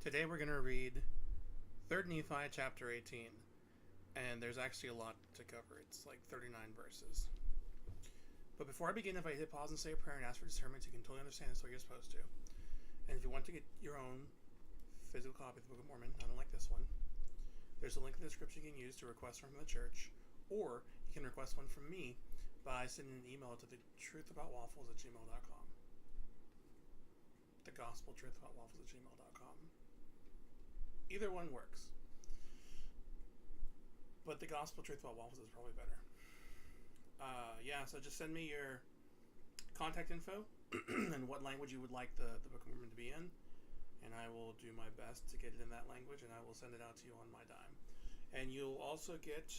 Today we're going to read 3rd Nephi chapter 18, and there's actually a lot to cover. It's like 39 verses. But before I begin, if I hit pause and say a prayer and ask for discernment, you can totally understand this the way you're supposed to. And if you want to get your own physical copy of the Book of Mormon, not unlike this one, there's a link in the description you can use to request one from the church, or you can request one from me by sending an email to thetruthaboutwaffles@gmail.com. thegospeltruthaboutwaffles@gmail.com. Either one works, but the gospel truth about waffles is probably better. So just send me your contact info and what language you would like the Book of Mormon to be in, and I will do my best to get it in that language, and I will send it out to you on my dime. And you'll also get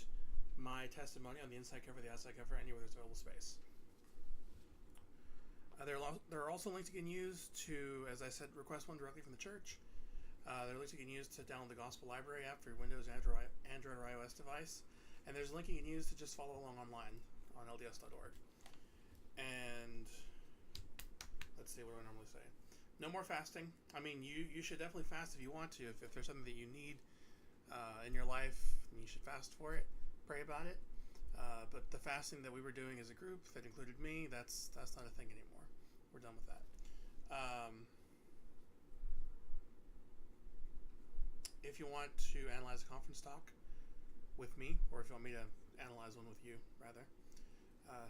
my testimony on the inside cover, the outside cover, anywhere there's available space. There are also links you can use to, as I said, request one directly from the church. There are links you can use to download the Gospel Library app for your Windows, Android, or iOS device. And there's a link you can use to just follow along online on LDS.org. And let's see, what do I normally say? No more fasting. I mean, you should definitely fast if you want to. If there's something that you need in your life, you should fast for it. Pray about it. But the fasting that we were doing as a group that included me, that's not a thing anymore. We're done with that. If you want to analyze a conference talk with me, or if you want me to analyze one with you, rather,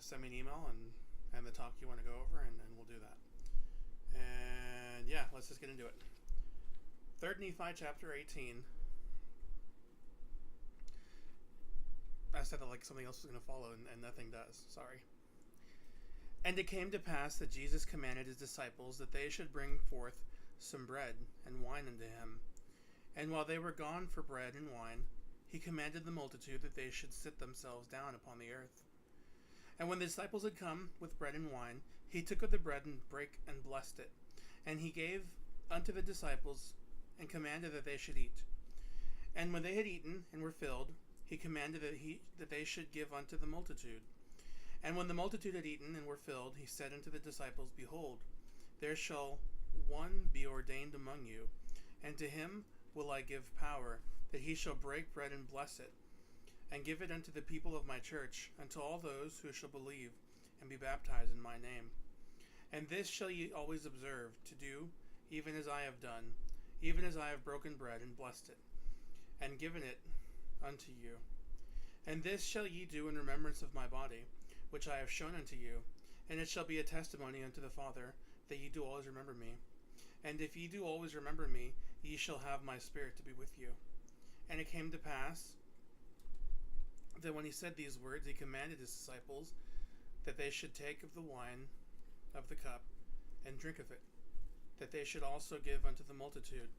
send me an email and the talk you want to go over, and we'll do that. And yeah, let's just get into it. 3rd Nephi chapter 18. I said that like something else was going to follow, and nothing does. Sorry. And it came to pass that Jesus commanded his disciples that they should bring forth some bread and wine unto him. And while they were gone for bread and wine, he commanded the multitude that they should sit themselves down upon the earth. And when the disciples had come with bread and wine, he took of the bread and brake and blessed it. And he gave unto the disciples, and commanded that they should eat. And when they had eaten and were filled, he commanded that they should give unto the multitude. And when the multitude had eaten and were filled, he said unto the disciples, Behold, there shall one be ordained among you, and to him will I give power, that he shall break bread and bless it, and give it unto the people of my church, unto all those who shall believe, and be baptized in my name. And this shall ye always observe, to do, even as I have done, even as I have broken bread and blessed it, and given it unto you. And this shall ye do in remembrance of my body, which I have shown unto you, and it shall be a testimony unto the Father, that ye do always remember me. And if ye do always remember me, ye shall have my spirit to be with you. And it came to pass that when he said these words, he commanded his disciples that they should take of the wine of the cup, and drink of it, that they should also give unto the multitude,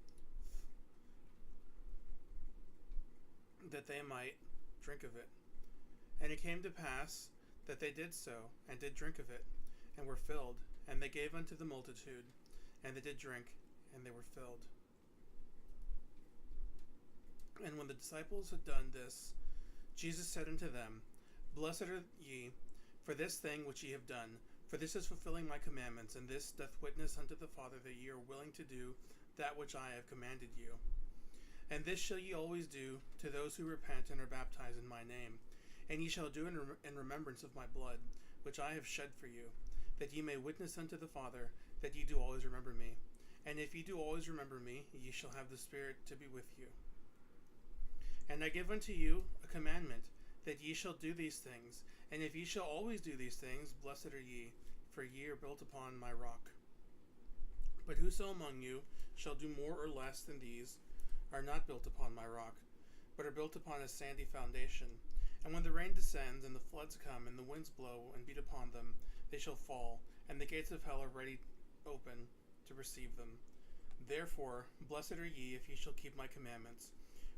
that they might drink of it. And it came to pass that they did so, and did drink of it, and were filled. And they gave unto the multitude, and they did drink, and they were filled. And when the disciples had done this, Jesus said unto them, Blessed are ye for this thing which ye have done, for this is fulfilling my commandments, and this doth witness unto the Father that ye are willing to do that which I have commanded you. And this shall ye always do to those who repent and are baptized in my name. And ye shall do in remembrance of my blood, which I have shed for you, that ye may witness unto the Father that ye do always remember me. And if ye do always remember me, ye shall have the Spirit to be with you. And I give unto you a commandment, that ye shall do these things. And if ye shall always do these things, blessed are ye, for ye are built upon my rock. But whoso among you shall do more or less than these are not built upon my rock, but are built upon a sandy foundation. And when the rain descends, and the floods come, and the winds blow, and beat upon them, they shall fall, and the gates of hell are ready open to receive them. Therefore, blessed are ye if ye shall keep my commandments,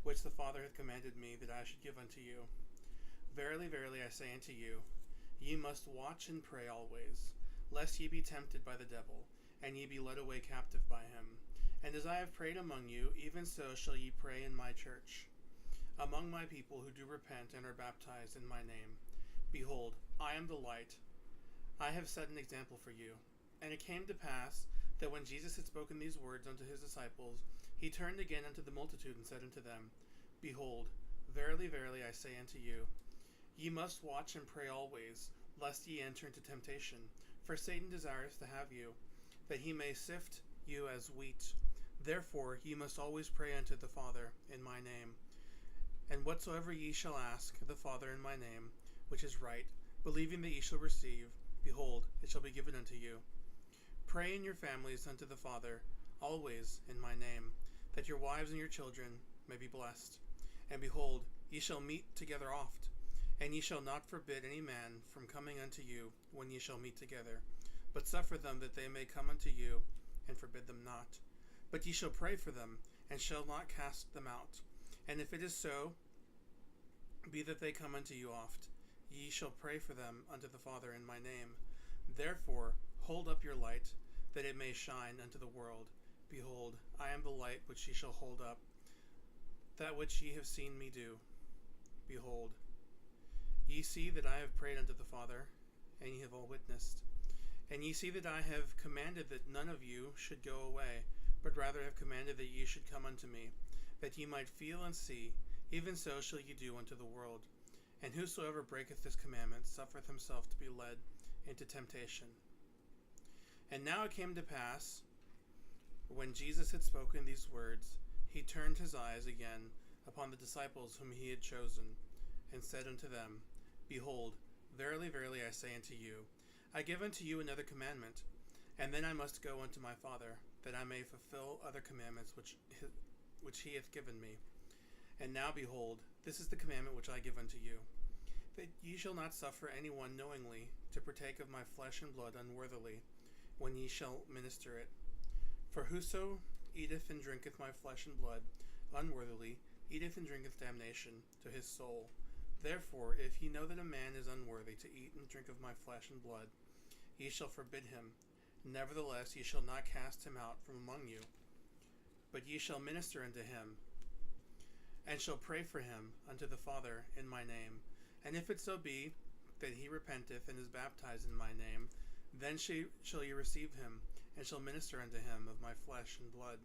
which the Father hath commanded me that I should give unto you. Verily, verily, I say unto you, ye must watch and pray always, lest ye be tempted by the devil, and ye be led away captive by him. And as I have prayed among you, even so shall ye pray in my church, among my people who do repent and are baptized in my name. Behold, I am the light. I have set an example for you. And it came to pass that when Jesus had spoken these words unto his disciples, he turned again unto the multitude and said unto them, Behold, verily, verily, I say unto you, ye must watch and pray always, lest ye enter into temptation. For Satan desireth to have you, that he may sift you as wheat. Therefore ye must always pray unto the Father in my name. And whatsoever ye shall ask the Father in my name, which is right, believing that ye shall receive, behold, it shall be given unto you. Pray in your families unto the Father, always in my name, that your wives and your children may be blessed. And behold, ye shall meet together oft, and ye shall not forbid any man from coming unto you when ye shall meet together, but suffer them that they may come unto you, and forbid them not. But ye shall pray for them, and shall not cast them out. And if it is so, be that they come unto you oft, ye shall pray for them unto the Father in my name. Therefore hold up your light, that it may shine unto the world. Behold, I am the light which ye shall hold up, that which ye have seen me do. Behold, ye see that I have prayed unto the Father, and ye have all witnessed. And ye see that I have commanded that none of you should go away, but rather have commanded that ye should come unto me, that ye might feel and see. Even so shall ye do unto the world. And whosoever breaketh this commandment suffereth himself to be led into temptation. And now it came to pass, when Jesus had spoken these words, he turned his eyes again upon the disciples whom he had chosen, and said unto them, Behold, verily, verily, I say unto you, I give unto you another commandment, and then I must go unto my Father, that I may fulfill other commandments which he hath given me. And now, behold, this is the commandment which I give unto you, that ye shall not suffer any one knowingly to partake of my flesh and blood unworthily, when ye shall minister it. For whoso eateth and drinketh my flesh and blood unworthily, eateth and drinketh damnation to his soul. Therefore, if ye know that a man is unworthy to eat and drink of my flesh and blood, ye shall forbid him. Nevertheless, ye shall not cast him out from among you, but ye shall minister unto him, and shall pray for him unto the Father in my name. And if it so be that he repenteth and is baptized in my name, then shall ye receive him, and shall minister unto him of my flesh and blood.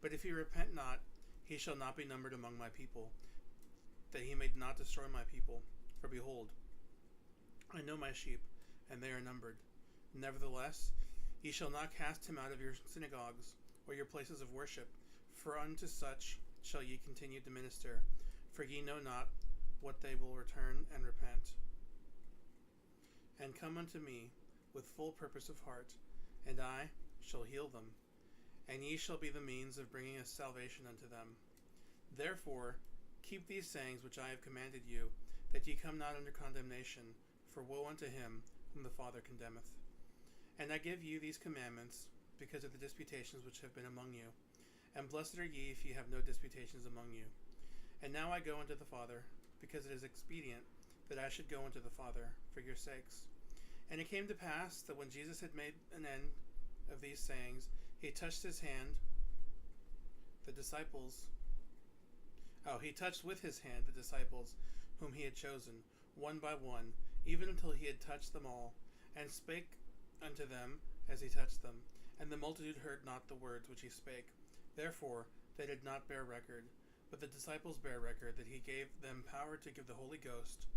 But if he repent not, he shall not be numbered among my people, that he may not destroy my people. For behold, I know my sheep, and they are numbered. Nevertheless, ye shall not cast him out of your synagogues, or your places of worship, for unto such shall ye continue to minister, for ye know not what they will return and repent. And come unto me with full purpose of heart, and I shall heal them, and ye shall be the means of bringing us salvation unto them. Therefore keep these sayings which I have commanded you, that ye come not under condemnation, for woe unto him whom the Father condemneth. And I give you these commandments because of the disputations which have been among you. And blessed are ye if ye have no disputations among you. And now I go unto the Father, because it is expedient that I should go unto the Father for your sakes. And it came to pass that when Jesus had made an end of these sayings, he touched with his hand the disciples whom he had chosen, one by one, even until he had touched them all, and spake unto them as he touched them. And the multitude heard not the words which he spake. Therefore they did not bear record, but the disciples bear record that he gave them power to give the Holy Ghost.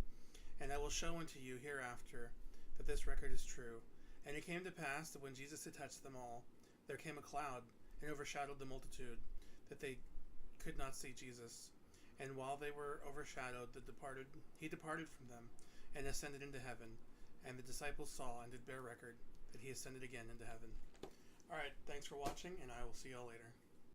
And I will show unto you hereafter that this record is true. And it came to pass that when Jesus had touched them all, there came a cloud, and overshadowed the multitude, that they could not see Jesus. And while they were overshadowed, he departed from them, and ascended into heaven. And the disciples saw and did bear record that he ascended again into heaven. Alright, thanks for watching, and I will see y'all later.